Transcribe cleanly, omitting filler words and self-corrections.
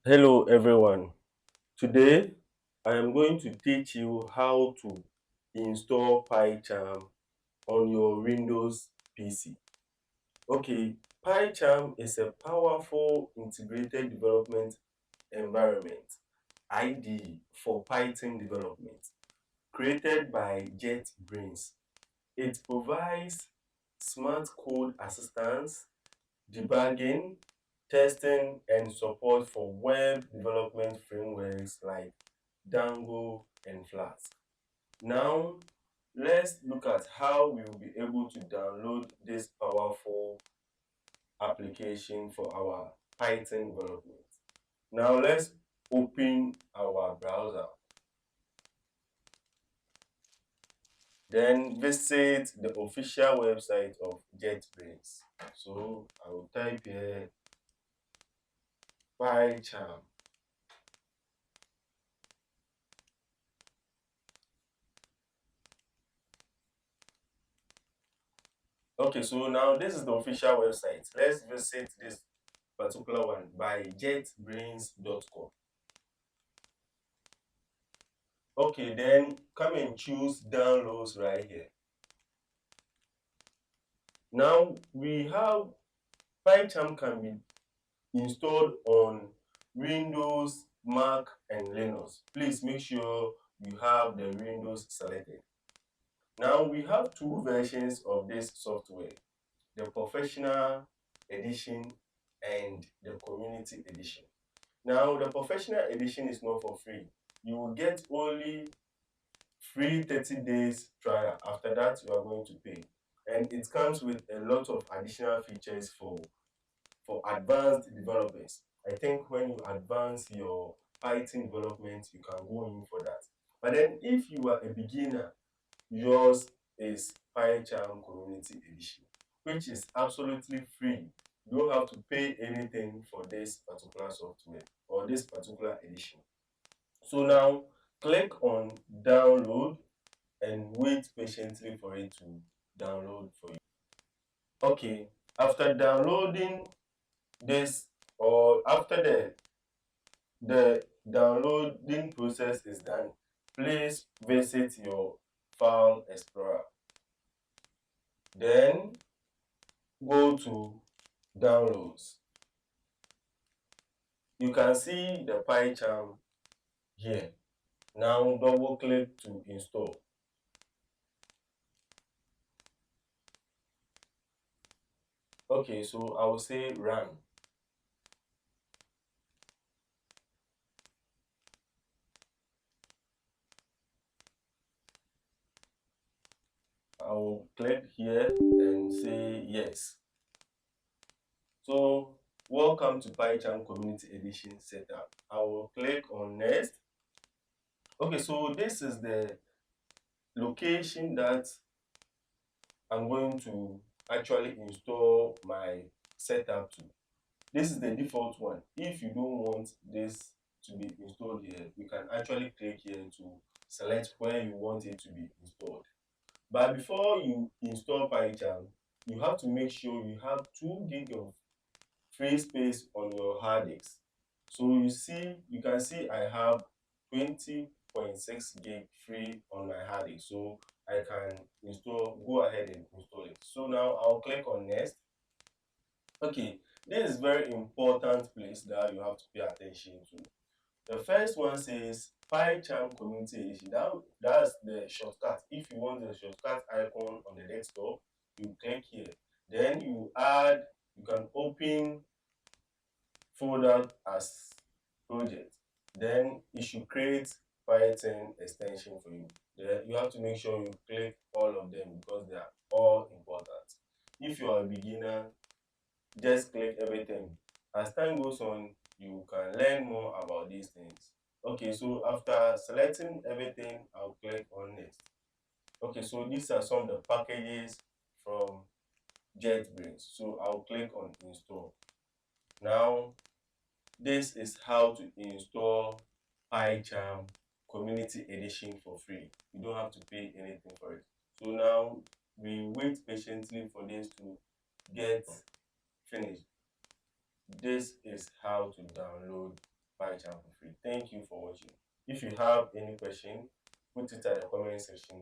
Hello everyone. Today I am going to teach you how to install PyCharm on your Windows PC. Okay, PyCharm is a powerful integrated development environment (IDE) for Python development created by JetBrains. It provides smart code assistance, debugging, testing, and support for web development frameworks like Django and Flask. Now, let's look at how we will be able to download this powerful application for our Python development. Now, let's open our browser. Then visit the official website of JetBrains. So I will type here PyCharm. Okay, so now this is the official website. Let's visit this particular one by jetbrains.com. Okay, then come and choose downloads right here. Now we have PyCharm can be installed on Windows, Mac, and Linux. Please make sure you have the Windows selected. Now we have two versions of this software, the professional edition and the community edition. Now the professional edition is not for free. You will get only free 30 days trial. After that, you are going to pay. And it comes with a lot of additional features for advanced developers. I think when you advance your Python development, you can go in for that. But then if you are a beginner, yours is PyCharm Community Edition, which is absolutely free. You don't have to pay anything for this particular software or this particular edition. So now click on download and wait patiently for it to download for you. Okay, after downloading this or after the downloading process is done, please visit your file explorer. Then go to downloads. You can see the PyCharm here. Now double click to install. Okay, so I will say run. I will click here and say yes. So welcome to PyCharm Community Edition setup. I will click on next. Okay, so this is the location that I'm going to actually install my setup to. This is the default one. If you don't want this to be installed here, you can actually click here to select where you want it to be installed. But before you install PyCharm, you have to make sure you have 2 gig of free space on your hard disk. So you can see I have 20.6 gig free on my hard disk. So I can go ahead and install it. So now I'll click on next. Okay, this is very important place that you have to pay attention to. The first one says PyCharm Community Edition. That's the shortcut. If you want the shortcut icon on the desktop, you click here. Then you can open folder as project. Then it should create Python extension for you. Then you have to make sure you click all of them because they are all important. If you are a beginner, just click everything. As time goes on, you can learn more about these things. Okay, so after selecting everything, I'll click on next. Okay, so these are some of the packages from JetBrains. So I'll click on install. Now, this is how to install PyCharm Community Edition for free. You don't have to pay anything for it. So now we wait patiently for this to get finished. This is how to download PyCharm for free. Thank you for watching. If you have any question, put it at the comment section